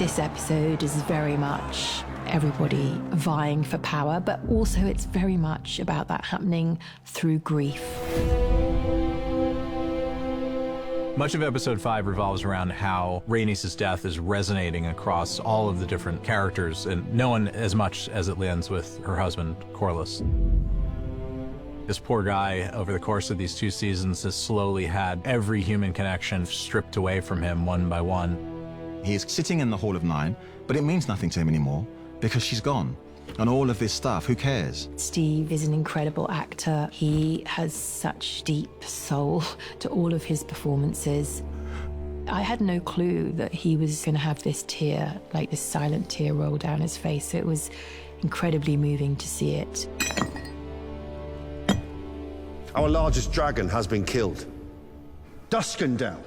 This episode is very much everybody vying for power, but also it's very much about that happening through grief. Much of episode 5 revolves around how Rhaenys' death is resonating across all of the different characters, and no one as much as it lands with her husband, Corlys. This poor guy, over the course of these 2 seasons, has slowly had every human connection stripped away from him one by one. He's sitting in the Hall of Nine, but it means nothing to him anymore because she's gone. And all of this stuff, who cares? Steve is an incredible actor. He has such deep soul to all of his performances. I had no clue that he was going to have this tear, like this silent tear roll down his face. So it was incredibly moving to see it. Our largest dragon has been killed. Duskendale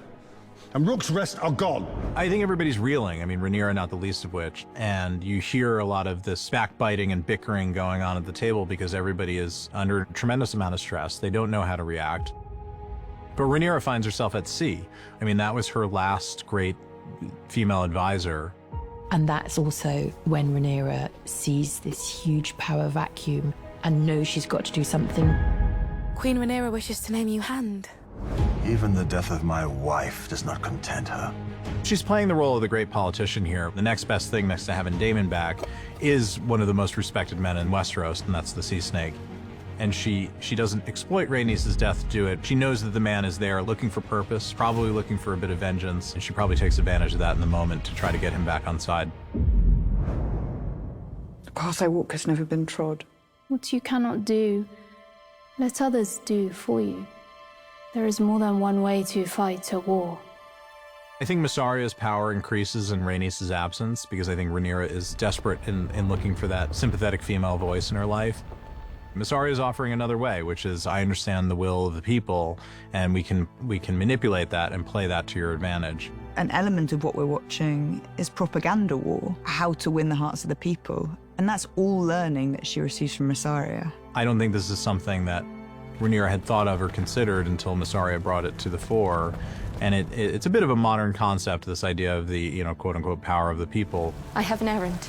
and Rook's Rest are gone. I think everybody's reeling. I mean, Rhaenyra not the least of which. And you hear a lot of this backbiting and bickering going on at the table because everybody is under a tremendous amount of stress. They don't know how to react. But Rhaenyra finds herself at sea. I mean, that was her last great female advisor. And that's also when Rhaenyra sees this huge power vacuum and knows she's got to do something. Queen Rhaenyra wishes to name you Hand. Even the death of my wife does not content her. She's playing the role of the great politician here. The next best thing next to having Daemon back is one of the most respected men in Westeros, and that's the Sea Snake. And she doesn't exploit Rhaenys' death to do it. She knows that the man is there looking for purpose, probably looking for a bit of vengeance, and she probably takes advantage of that in the moment to try to get him back on side. The path I walk has never been trod. What you cannot do, let others do for you. There is more than one way to fight a war. I think Mysaria's power increases in Rhaenys' absence because I think Rhaenyra is desperate in looking for that sympathetic female voice in her life. Mysaria is offering another way, which is, I understand the will of the people, and we can manipulate that and play that to your advantage. An element of what we're watching is propaganda war, how to win the hearts of the people. And that's all learning that she receives from Mysaria. I don't think this is something that Rhaenyra had thought of or considered until Mysaria brought it to the fore. And it's a bit of a modern concept, this idea of the, quote-unquote power of the people. I have an errand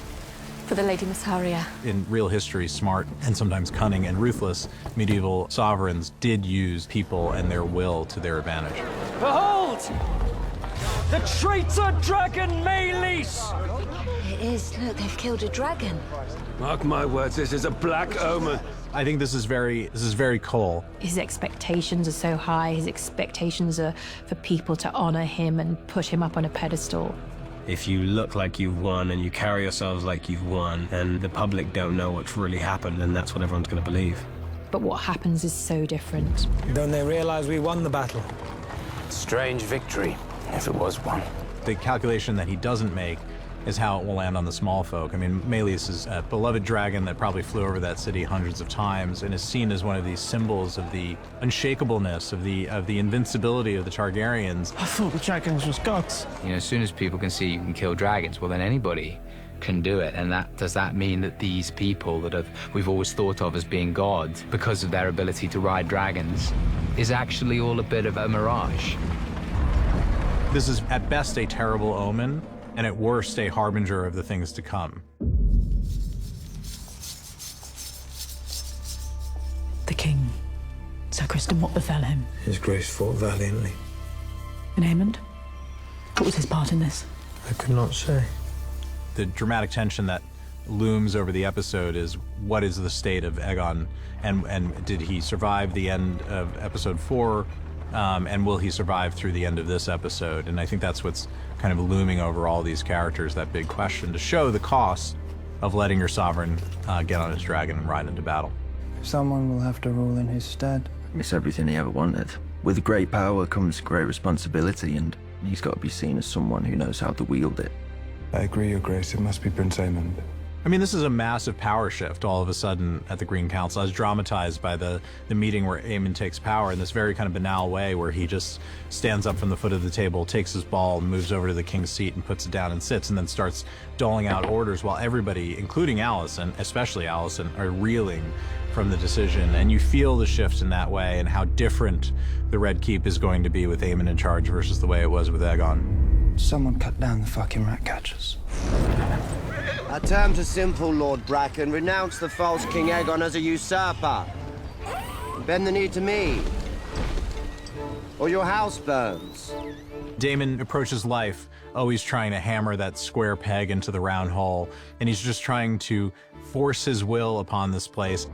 for the Lady Mysaria. In real history, smart and sometimes cunning and ruthless medieval sovereigns did use people and their will to their advantage. Behold! The traitor dragon Rhys! It is. Look, they've killed a dragon. Mark my words, this is a black omen. I think this is very Cole. His expectations are so high. His expectations are for people to honor him and put him up on a pedestal. If you look like you've won and you carry yourselves like you've won and the public don't know what's really happened, then that's what everyone's going to believe. But what happens is so different. Don't they realize we won the battle? Strange victory, if it was one. The calculation that he doesn't make is how it will land on the small folk. I mean, Meleys is a beloved dragon that probably flew over that city hundreds of times and is seen as one of these symbols of the unshakableness, of the invincibility of the Targaryens. I thought the dragons was gods. As soon as people can see you can kill dragons, well, then anybody can do it. And does that mean that these people that we've always thought of as being gods because of their ability to ride dragons is actually all a bit of a mirage? This is at best a terrible omen, and at worst a harbinger of the things to come. The king. Sir Criston, what befell him? His Grace fought valiantly. And Aemond? What was his part in this? I could not say. The dramatic tension that looms over the episode is, what is the state of Aegon, and did he survive the end of episode 4? And will he survive through the end of this episode? And I think that's what's kind of looming over all these characters, that big question, to show the cost of letting your sovereign get on his dragon and ride into battle. Someone will have to rule in his stead. It's everything he ever wanted. With great power comes great responsibility, and he's got to be seen as someone who knows how to wield it. I agree, Your Grace. It must be Prince Aemond. I mean, this is a massive power shift all of a sudden at the Green Council, as dramatized by the meeting where Aemond takes power in this very kind of banal way, where he just stands up from the foot of the table, takes his ball, and moves over to the king's seat and puts it down and sits, and then starts doling out orders while everybody, including Alicent, especially Alicent, are reeling from the decision. And you feel the shift in that way and how different the Red Keep is going to be with Aemond in charge versus the way it was with Aegon. Someone cut down the fucking rat catchers. Our terms are simple, Lord Bracken. Renounce the false King Aegon as a usurper. Bend the knee to me, or your house burns. Daemon approaches life always trying to hammer that square peg into the round hole, and he's just trying to force his will upon this place.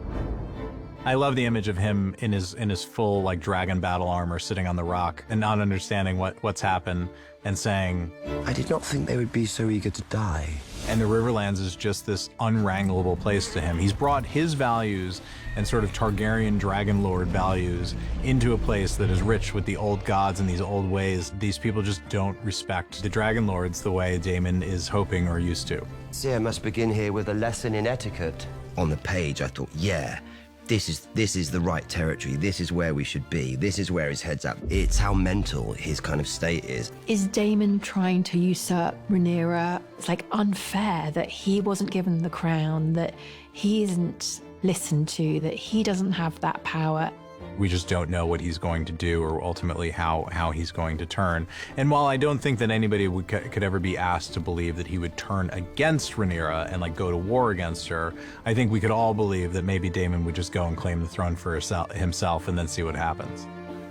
I love the image of him in his full like dragon battle armor sitting on the rock and not understanding what's happened and saying, I did not think they would be so eager to die. And the Riverlands is just this unwranglable place to him. He's brought his values and sort of Targaryen dragon lord values into a place that is rich with the old gods and these old ways. These people just don't respect the dragon lords the way Daemon is hoping or used to. Seer must begin here with a lesson in etiquette. On the page, I thought, yeah, this is the right territory. This is where we should be. This is where his head's at. It's how mental his kind of state is. Is Daemon trying to usurp Rhaenyra? It's like unfair that he wasn't given the crown, that he isn't listened to, that he doesn't have that power. We just don't know what he's going to do or ultimately how he's going to turn. And while I don't think that anybody could ever be asked to believe that he would turn against Rhaenyra and like go to war against her, I think we could all believe that maybe Daemon would just go and claim the throne for himself and then see what happens.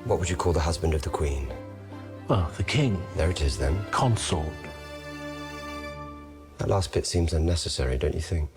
What would you call the husband of the queen? Well, the king. There it is then. Consort. That last bit seems unnecessary, don't you think?